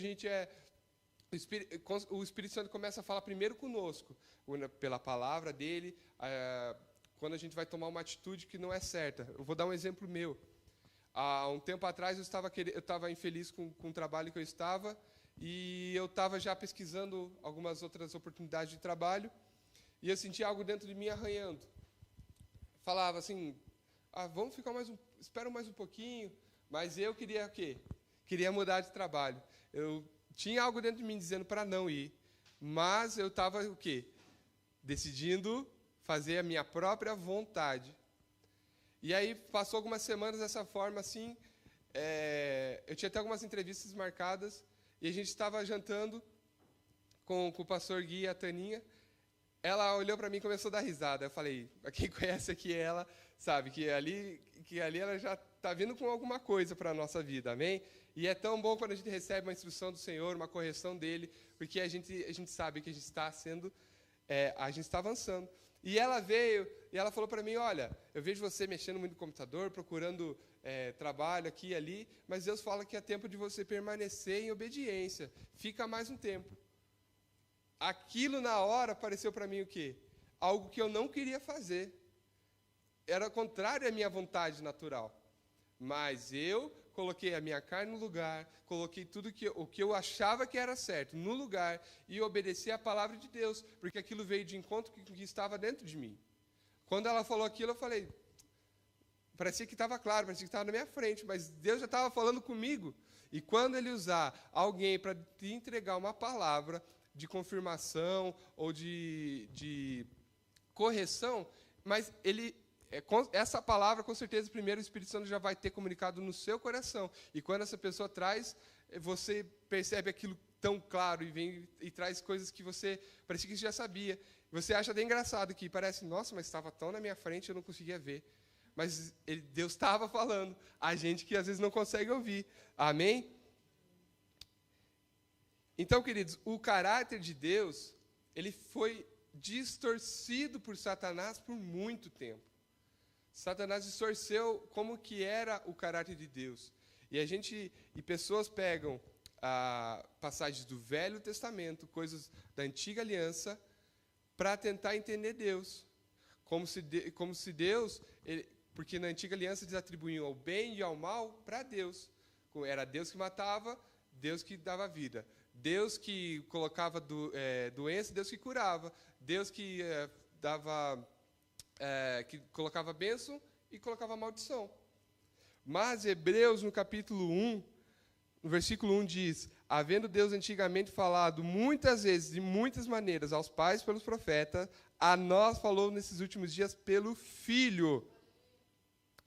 o Espírito Santo começa a falar primeiro conosco, pela palavra dele, quando a gente vai tomar uma atitude que não é certa. Eu vou dar um exemplo meu. Há um tempo atrás eu estava infeliz com o trabalho que eu estava, e eu estava já pesquisando algumas outras oportunidades de trabalho, e eu senti algo dentro de mim arranhando. Falava assim, vamos ficar espera mais um pouquinho, mas eu queria o quê? Queria mudar de trabalho. Eu tinha algo dentro de mim dizendo para não ir, mas eu estava o quê? Decidindo fazer a minha própria vontade. E aí passou algumas semanas dessa forma assim, eu tinha até algumas entrevistas marcadas, e a gente estava jantando com o pastor Gui e a Taninha. Ela olhou para mim e começou a dar risada. Eu falei, quem conhece aqui ela, sabe que ali ela já está vindo com alguma coisa para a nossa vida, amém? E é tão bom quando a gente recebe uma instrução do Senhor, uma correção dele, porque a gente sabe que a gente está a gente está avançando. E ela veio e ela falou para mim, olha, eu vejo você mexendo muito no computador, procurando trabalho aqui e ali, mas Deus fala que é tempo de você permanecer em obediência. Fica mais um tempo. Aquilo na hora pareceu para mim o quê? Algo que eu não queria fazer. Era contrário à minha vontade natural. Mas eu coloquei a minha carne no lugar, coloquei tudo o que eu achava que era certo no lugar e obedeci a palavra de Deus, porque aquilo veio de encontro com o que estava dentro de mim. Quando ela falou aquilo, eu falei, parecia que estava claro, parecia que estava na minha frente, mas Deus já estava falando comigo. E quando Ele usar alguém para te entregar uma palavra, de confirmação ou de correção, mas essa palavra, com certeza, primeiro o Espírito Santo já vai ter comunicado no seu coração. E quando essa pessoa traz, você percebe aquilo tão claro e vem e traz coisas que você parecia que já sabia. Você acha até engraçado que parece, nossa, mas estava tão na minha frente, eu não conseguia ver. Mas Deus estava falando, a gente que às vezes não consegue ouvir. Amém? Então, queridos, o caráter de Deus, ele foi distorcido por Satanás por muito tempo. Satanás distorceu como que era o caráter de Deus. E pessoas pegam passagens do Velho Testamento, coisas da Antiga Aliança, para tentar entender Deus. Como se Deus, porque na Antiga Aliança eles atribuíam ao bem e ao mal para Deus. Era Deus que matava, Deus que dava vida. Deus que colocava doença, Deus que curava. Deus que que colocava bênção e colocava maldição. Mas Hebreus, no capítulo 1, no versículo 1 diz: havendo Deus antigamente falado muitas vezes, de muitas maneiras, aos pais pelos profetas, a nós falou nesses últimos dias pelo Filho.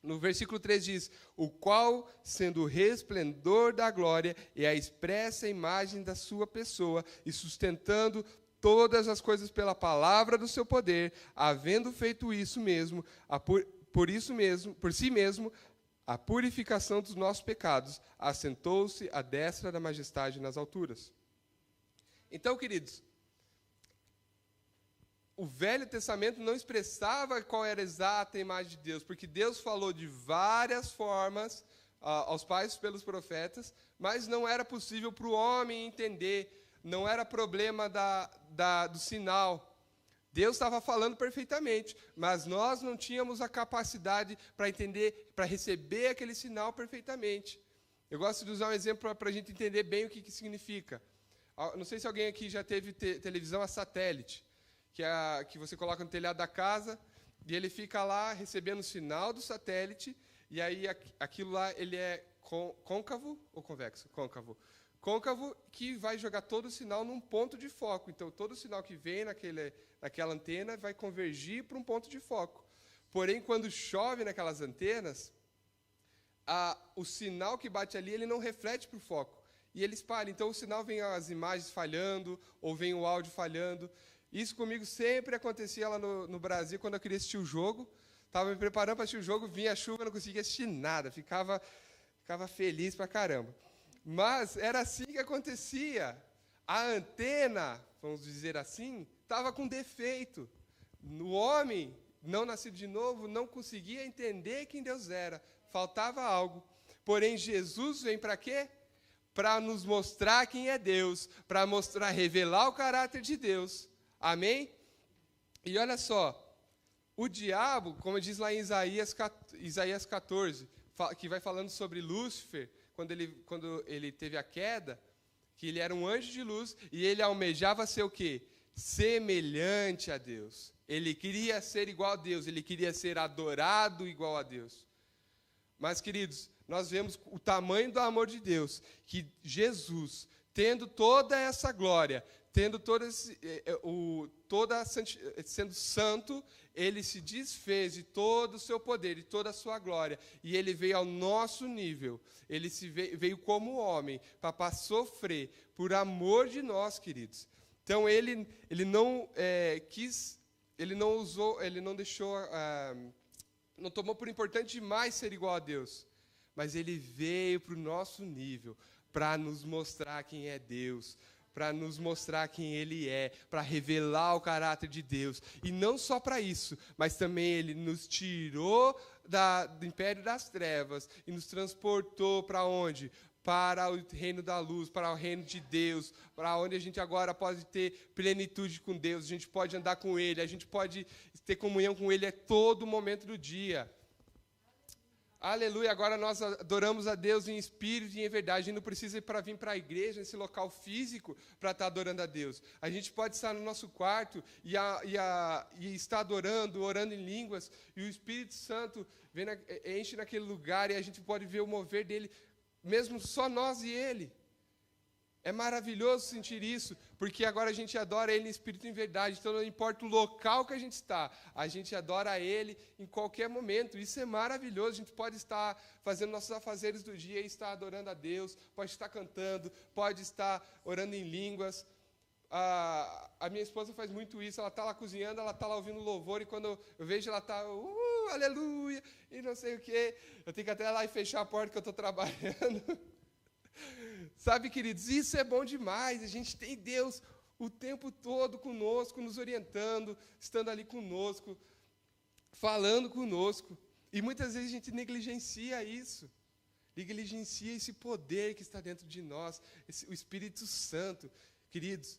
No versículo 3 diz: o qual, sendo o resplendor da glória e a expressa imagem da sua pessoa, e sustentando todas as coisas pela palavra do seu poder, havendo feito isso mesmo, por si mesmo, a purificação dos nossos pecados, assentou-se à destra da majestade nas alturas. Então, queridos, o Velho Testamento não expressava qual era a exata imagem de Deus, porque Deus falou de várias formas aos pais pelos profetas, mas não era possível para o homem entender, não era problema do sinal. Deus estava falando perfeitamente, mas nós não tínhamos a capacidade para entender, para receber aquele sinal perfeitamente. Eu gosto de usar um exemplo para a gente entender bem o que significa. Não sei se alguém aqui já teve televisão a satélite, que você coloca no telhado da casa e ele fica lá recebendo o sinal do satélite, e aí aquilo lá ele é côncavo ou convexo? Côncavo. Côncavo, que vai jogar todo o sinal num ponto de foco. Então, todo o sinal que vem naquela antena vai convergir para um ponto de foco. Porém, quando chove naquelas antenas, o sinal que bate ali, ele não reflete para o foco. E ele espalha. Então, o sinal vem as imagens falhando, ou vem o áudio falhando. Isso comigo sempre acontecia lá no Brasil, quando eu queria assistir o jogo. Estava me preparando para assistir o jogo, vinha a chuva, não conseguia assistir nada. Ficava feliz pra caramba. Mas era assim que acontecia. A antena, vamos dizer assim, estava com defeito. O homem, não nascido de novo, não conseguia entender quem Deus era. Faltava algo. Porém, Jesus vem para quê? Para nos mostrar quem é Deus, para revelar o caráter de Deus. Amém? E olha só, o diabo, como diz lá em Isaías 14, que vai falando sobre Lúcifer, quando ele teve a queda, que ele era um anjo de luz, e ele almejava ser o quê? Semelhante a Deus. Ele queria ser igual a Deus, ele queria ser adorado igual a Deus. Mas, queridos, nós vemos o tamanho do amor de Deus, que Jesus, tendo toda essa glória, tendo sendo santo, ele se desfez de todo o seu poder, de toda a sua glória, e ele veio ao nosso nível. Ele veio como homem, para sofrer por amor de nós, queridos. Então, ele não não tomou por importante demais ser igual a Deus, mas ele veio para o nosso nível, para nos mostrar quem é Deus, para nos mostrar quem Ele é, para revelar o caráter de Deus. E não só para isso, mas também Ele nos tirou do império das trevas e nos transportou para onde? Para o reino da luz, para o reino de Deus, para onde a gente agora pode ter plenitude com Deus, a gente pode andar com Ele, a gente pode ter comunhão com Ele a todo momento do dia. Aleluia, agora nós adoramos a Deus em espírito e em verdade. A gente não precisa vir para a igreja, nesse local físico, para estar adorando a Deus. A gente pode estar no nosso quarto e estar adorando, orando em línguas, e o Espírito Santo enche naquele lugar, e a gente pode ver o mover dele, mesmo só nós e Ele. É maravilhoso sentir isso, porque agora a gente adora Ele em espírito e em verdade. Então, não importa o local que a gente está, a gente adora Ele em qualquer momento. Isso é maravilhoso. A gente pode estar fazendo nossos afazeres do dia e estar adorando a Deus, pode estar cantando, pode estar orando em línguas. A minha esposa faz muito isso. Ela está lá cozinhando, ela está lá ouvindo louvor, e quando eu vejo ela está, aleluia, e não sei o quê, eu tenho que até ir lá e fechar a porta que eu estou trabalhando. Sabe, queridos, isso é bom demais. A gente tem Deus o tempo todo conosco, nos orientando, estando ali conosco, falando conosco. E muitas vezes a gente negligencia isso, negligencia esse poder que está dentro de nós, o Espírito Santo. Queridos,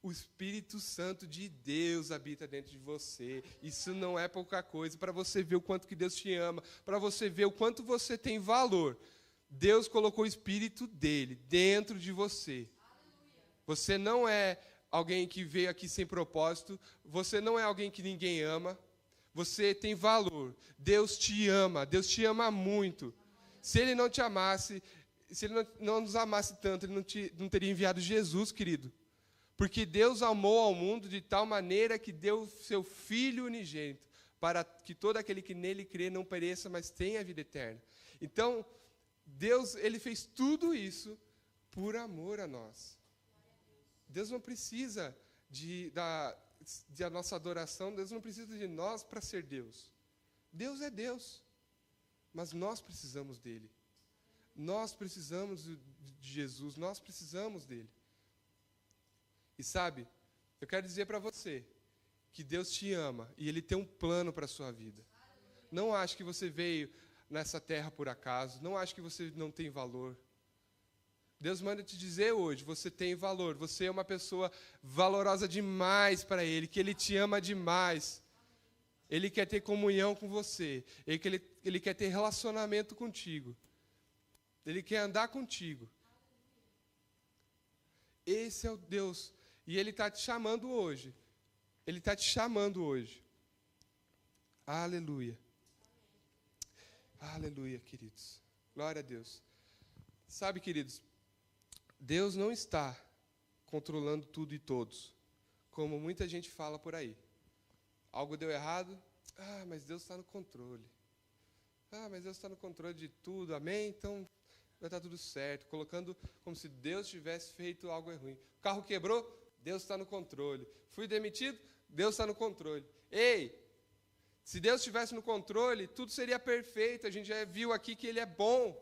o Espírito Santo de Deus habita dentro de você. Isso não é pouca coisa. Para você ver o quanto que Deus te ama, para você ver o quanto você tem valor, Deus colocou o Espírito dele dentro de você. Você não é alguém que veio aqui sem propósito. Você não é alguém que ninguém ama. Você tem valor. Deus te ama muito. Se Ele não te amasse, se Ele não nos amasse tanto, Ele não teria enviado Jesus, querido. Porque Deus amou ao mundo de tal maneira que deu seu Filho unigênito, para que todo aquele que nele crê não pereça, mas tenha a vida eterna. Então, Deus, Ele fez tudo isso por amor a nós. Deus não precisa da nossa adoração, Deus não precisa de nós para ser Deus. Deus é Deus, mas nós precisamos dEle. Nós precisamos de Jesus, nós precisamos dEle. E sabe, eu quero dizer para você que Deus te ama e Ele tem um plano para a sua vida. Não ache que você veio nessa terra por acaso, não ache que você não tem valor. Deus manda te dizer hoje, você tem valor, você é uma pessoa valorosa demais para Ele, que Ele te ama demais. Ele quer ter comunhão com você, Ele quer ter relacionamento contigo, Ele quer andar contigo. Esse é o Deus, e Ele está te chamando hoje, Ele está te chamando hoje. Aleluia. Aleluia, queridos. Glória a Deus. Sabe, queridos, Deus não está controlando tudo e todos, como muita gente fala por aí. Algo deu errado, mas Deus está no controle. Mas Deus está no controle de tudo, amém? Então, vai estar tudo certo. Colocando como se Deus tivesse feito algo ruim. O carro quebrou, Deus está no controle. Fui demitido, Deus está no controle. Ei! Se Deus estivesse no controle, tudo seria perfeito. A gente já viu aqui que Ele é bom,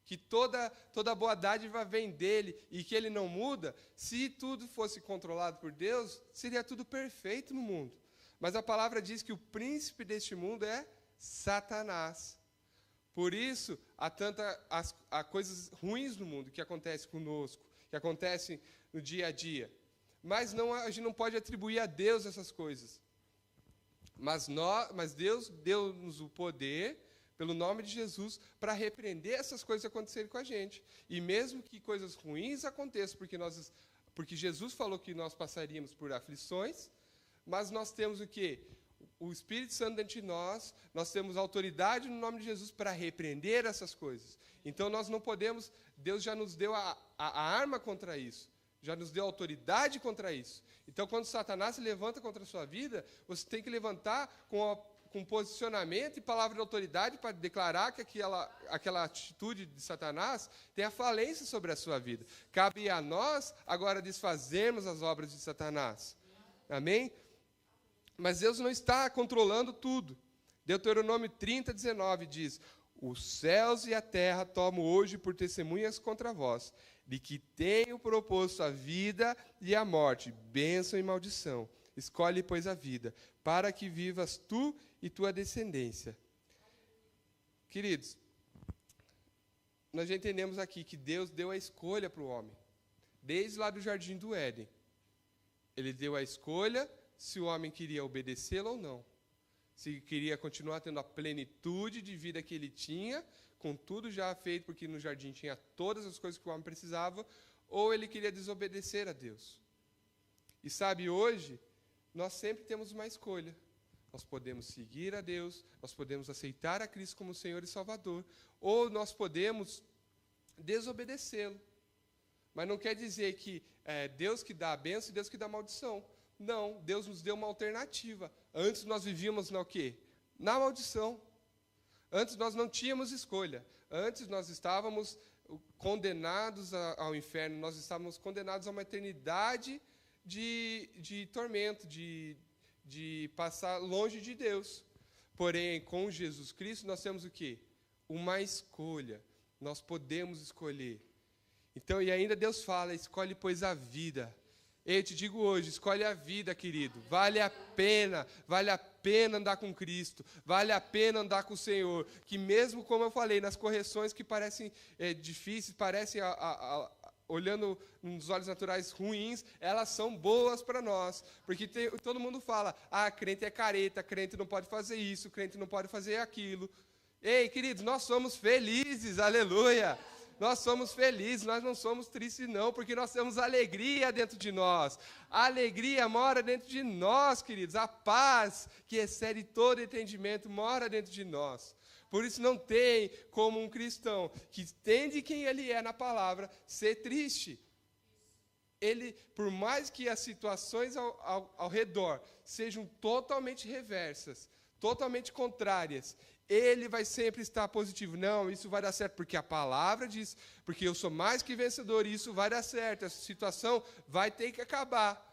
que toda boa dádiva vem dEle e que Ele não muda. Se tudo fosse controlado por Deus, seria tudo perfeito no mundo. Mas a palavra diz que o príncipe deste mundo é Satanás. Por isso, há coisas ruins no mundo que acontecem conosco, que acontecem no dia a dia. Mas a gente não pode atribuir a Deus essas coisas. Mas Deus deu-nos o poder, pelo nome de Jesus, para repreender essas coisas acontecerem com a gente. E mesmo que coisas ruins aconteçam, porque Jesus falou que nós passaríamos por aflições, mas nós temos o quê? O Espírito Santo dentro de nós temos autoridade no nome de Jesus para repreender essas coisas. Então nós não podemos, Deus já nos deu a arma contra isso, já nos deu autoridade contra isso. Então, quando Satanás se levanta contra a sua vida, você tem que levantar com posicionamento e palavra de autoridade para declarar que aquela atitude de Satanás tem a falência sobre a sua vida. Cabe a nós agora desfazermos as obras de Satanás. Amém? Mas Deus não está controlando tudo. Deuteronômio 30:19 diz: os céus e a terra tomo hoje por testemunhas contra vós, de que tenho proposto a vida e a morte, bênção e maldição. Escolhe, pois, a vida, para que vivas tu e tua descendência. Queridos, nós já entendemos aqui que Deus deu a escolha para o homem, desde lá do Jardim do Éden. Ele deu a escolha se o homem queria obedecê-lo ou não. Se queria continuar tendo a plenitude de vida que ele tinha, com tudo já feito, porque no jardim tinha todas as coisas que o homem precisava, ou ele queria desobedecer a Deus. E sabe, hoje, nós sempre temos uma escolha. Nós podemos seguir a Deus, nós podemos aceitar a Cristo como Senhor e Salvador, ou nós podemos desobedecê-lo. Mas não quer dizer que Deus que dá a bênção e Deus que dá a maldição. Não, Deus nos deu uma alternativa. Antes nós vivíamos na o quê? Na maldição. Antes nós não tínhamos escolha. Antes nós estávamos condenados ao inferno, nós estávamos condenados a uma eternidade de tormento, de passar longe de Deus. Porém, com Jesus Cristo, nós temos o quê? Uma escolha. Nós podemos escolher. Então, e ainda Deus fala, escolhe, pois, a vida. Eu te digo hoje, escolhe a vida, querido. Vale a pena andar com Cristo, vale a pena andar com o Senhor. Que mesmo, como eu falei, nas correções que parecem difíceis, parecem, olhando nos olhos naturais ruins, elas são boas para nós. Porque todo mundo fala, crente é careta, crente não pode fazer isso, crente não pode fazer aquilo. Ei, queridos, nós somos felizes, aleluia! Nós somos felizes, nós não somos tristes não, porque nós temos alegria dentro de nós. A alegria mora dentro de nós, queridos. A paz, que excede todo entendimento, mora dentro de nós. Por isso não tem como um cristão que entende quem ele é na palavra, ser triste. Ele, por mais que as situações ao redor sejam totalmente reversas, totalmente contrárias, ele vai sempre estar positivo. Não, isso vai dar certo, porque a palavra diz, porque eu sou mais que vencedor, e isso vai dar certo, essa situação vai ter que acabar.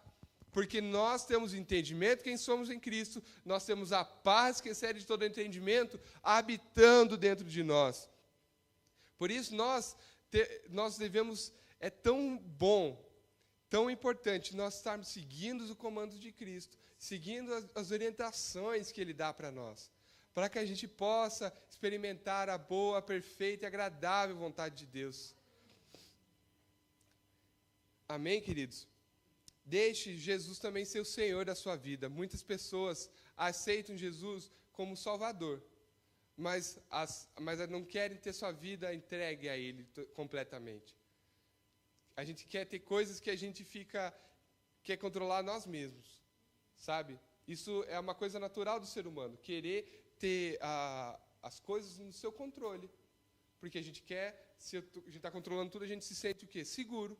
Porque nós temos entendimento, quem somos em Cristo, nós temos a paz que excede todo entendimento, habitando dentro de nós. Por isso nós devemos, é tão bom, tão importante, nós estarmos seguindo os comandos de Cristo, seguindo as orientações que Ele dá para nós, para que a gente possa experimentar a boa, perfeita e agradável vontade de Deus. Amém, queridos? Deixe Jesus também ser o Senhor da sua vida. Muitas pessoas aceitam Jesus como Salvador, mas não querem ter sua vida entregue a Ele completamente. A gente quer ter coisas que a gente quer controlar nós mesmos, sabe? Isso é uma coisa natural do ser humano, querer ter as coisas no seu controle. Porque a gente quer, se a gente está controlando tudo, a gente se sente o quê? Seguro.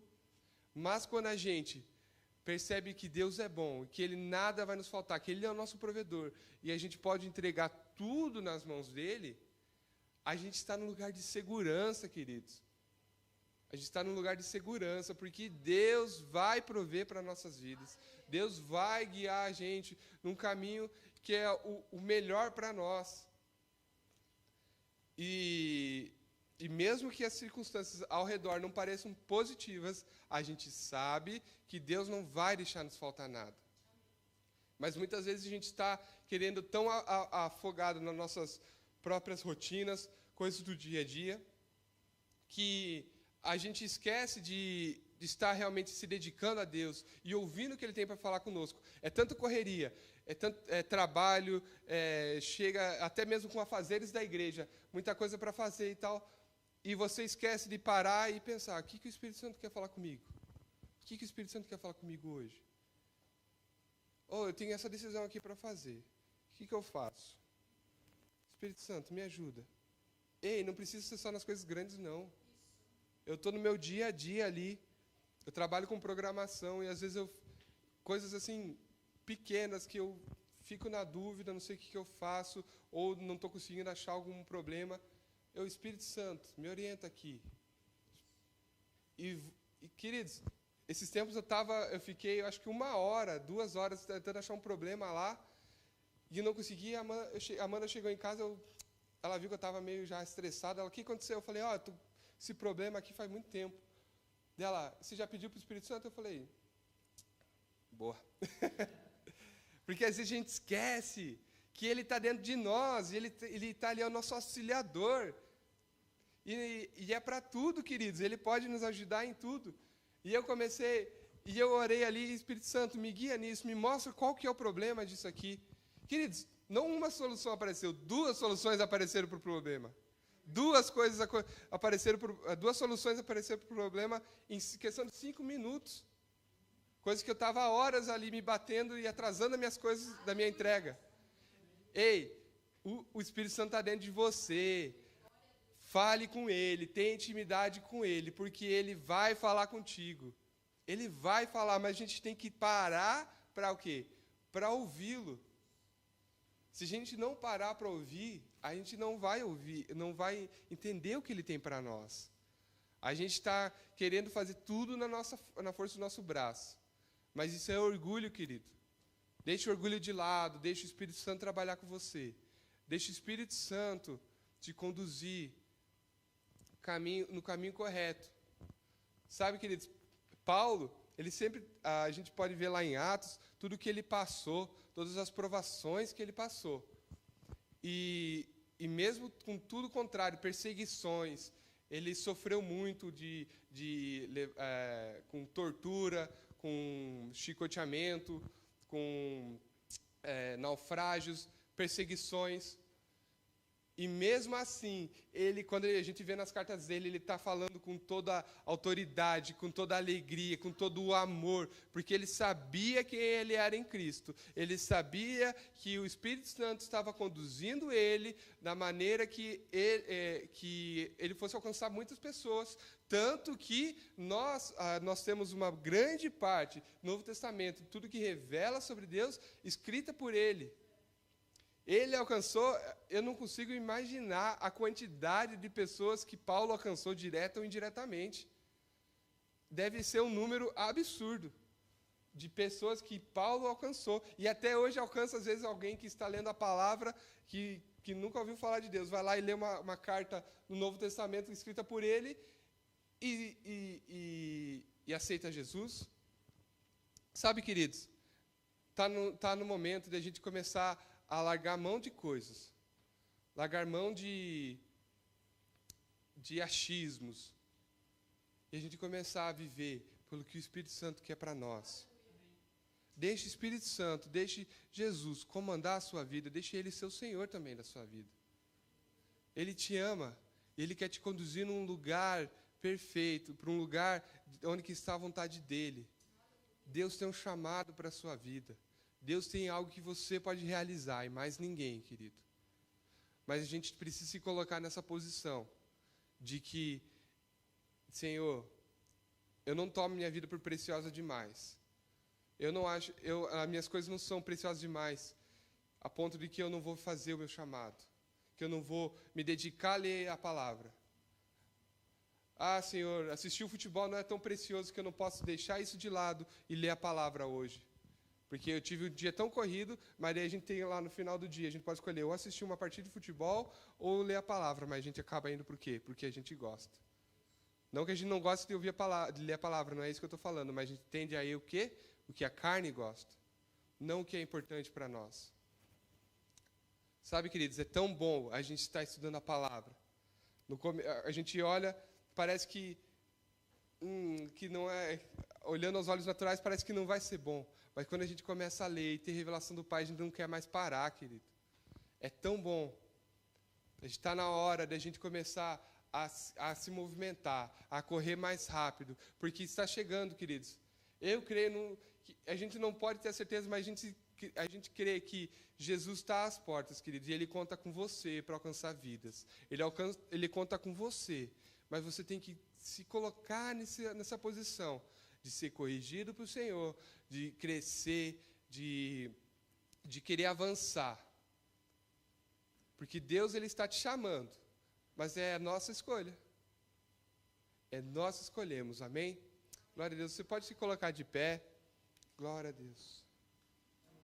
Mas quando a gente percebe que Deus é bom, que Ele nada vai nos faltar, que Ele é o nosso provedor, e a gente pode entregar tudo nas mãos dEle, a gente está num lugar de segurança, queridos. A gente está num lugar de segurança, porque Deus vai prover para nossas vidas. Deus vai guiar a gente num caminho que é o melhor para nós. E mesmo que as circunstâncias ao redor não pareçam positivas, a gente sabe que Deus não vai deixar nos faltar nada. Mas muitas vezes a gente está querendo tão afogado nas nossas próprias rotinas, coisas do dia a dia, que a gente esquece de estar realmente se dedicando a Deus e ouvindo o que Ele tem para falar conosco. É tanta correria, é tanto trabalho, chega até mesmo com afazeres da igreja, muita coisa para fazer e tal, e você esquece de parar e pensar, o que o Espírito Santo quer falar comigo? O que o Espírito Santo quer falar comigo hoje? Eu tenho essa decisão aqui para fazer. O que eu faço? Espírito Santo, me ajuda. Ei, não precisa ser só nas coisas grandes, não. Eu estou no meu dia a dia ali. Eu trabalho com programação e às vezes coisas assim pequenas que eu fico na dúvida, não sei o que eu faço, ou não estou conseguindo achar algum problema. Espírito Santo, me orienta aqui. E queridos, esses tempos eu fiquei, acho que 1 hora, 2 horas tentando achar um problema lá e não consegui. A Amanda chegou em casa, ela viu que eu estava meio já estressado. Ela, o que aconteceu? Eu falei, esse problema aqui faz muito tempo. Dela, você já pediu para o Espírito Santo? Eu falei, boa. Porque às vezes a gente esquece que Ele está dentro de nós, e Ele está ali, é o nosso auxiliador. E é para tudo, queridos, Ele pode nos ajudar em tudo. E eu orei ali, Espírito Santo, me guia nisso, me mostra qual que é o problema disso aqui. Queridos, não uma solução apareceu, 2 soluções apareceram para o problema. 2 soluções apareceram para o problema em questão de 5 minutos. Coisa que eu estava horas ali me batendo e atrasando as minhas coisas da minha entrega. Ei, o Espírito Santo está dentro de você. Fale com Ele, tenha intimidade com Ele, porque Ele vai falar contigo. Ele vai falar, mas a gente tem que parar para o quê? Para ouvi-lo. Se a gente não parar para ouvir, a gente não vai ouvir, não vai entender o que ele tem para nós. A gente está querendo fazer tudo na força do nosso braço. Mas isso é orgulho, querido. Deixe o orgulho de lado, deixe o Espírito Santo trabalhar com você. Deixe o Espírito Santo te conduzir no caminho correto. Sabe, queridos, Paulo, ele sempre, a gente pode ver lá em Atos, tudo que ele passou, todas as provações que ele passou. E mesmo com tudo contrário, perseguições, ele sofreu muito com tortura, com chicoteamento, com naufrágios, perseguições. E mesmo assim, quando a gente vê nas cartas dele, ele está falando com toda a autoridade, com toda a alegria, com todo o amor, porque ele sabia quem ele era em Cristo. Ele sabia que o Espírito Santo estava conduzindo ele da maneira que ele fosse alcançar muitas pessoas. Tanto que nós temos uma grande parte do Novo Testamento, tudo que revela sobre Deus, escrita por ele. Ele alcançou, eu não consigo imaginar a quantidade de pessoas que Paulo alcançou direta ou indiretamente. Deve ser um número absurdo de pessoas que Paulo alcançou. E até hoje alcança, às vezes, alguém que está lendo a palavra, que nunca ouviu falar de Deus. Vai lá e lê uma carta no Novo Testamento escrita por ele e aceita Jesus. Sabe, queridos, está no momento de a gente começar a largar mão de coisas, largar mão de achismos, e a gente começar a viver pelo que o Espírito Santo quer para nós. Deixe o Espírito Santo, deixe Jesus comandar a sua vida, deixe Ele ser o Senhor também da sua vida. Ele te ama, Ele quer te conduzir num lugar perfeito, para um lugar onde que está a vontade dEle. Deus tem um chamado para a sua vida. Deus tem algo que você pode realizar, e mais ninguém, querido. Mas a gente precisa se colocar nessa posição de que, Senhor, eu não tomo minha vida por preciosa demais. As minhas coisas não são preciosas demais, a ponto de que eu não vou fazer o meu chamado, que eu não vou me dedicar a ler a palavra. Ah, Senhor, assistir o futebol não é tão precioso que eu não posso deixar isso de lado e ler a palavra hoje. Porque eu tive um dia tão corrido, mas aí a gente tem lá no final do dia, a gente pode escolher ou assistir uma partida de futebol ou ler a palavra, mas a gente acaba indo por quê? Porque a gente gosta. Não que a gente não goste de ler a palavra, não é isso que eu estou falando, mas a gente tende a ir o quê? O que a carne gosta, não o que é importante para nós. Sabe, queridos, é tão bom a gente estar estudando a palavra. A gente olha, parece que não é... Olhando aos olhos naturais, parece que não vai ser bom. Mas quando a gente começa a ler e ter revelação do Pai, a gente não quer mais parar, querido. É tão bom. A gente está na hora da gente começar a se movimentar, a correr mais rápido. Porque está chegando, queridos. Eu creio que a gente não pode ter a certeza, mas a gente crê que Jesus está às portas, queridos. E Ele conta com você para alcançar vidas. Ele conta com você. Mas você tem que se colocar nessa posição de ser corrigido para o Senhor, de crescer, de querer avançar. Porque Deus, Ele está te chamando, mas é a nossa escolha. Nós escolhemos, amém? Glória a Deus. Você pode se colocar de pé. Glória a Deus.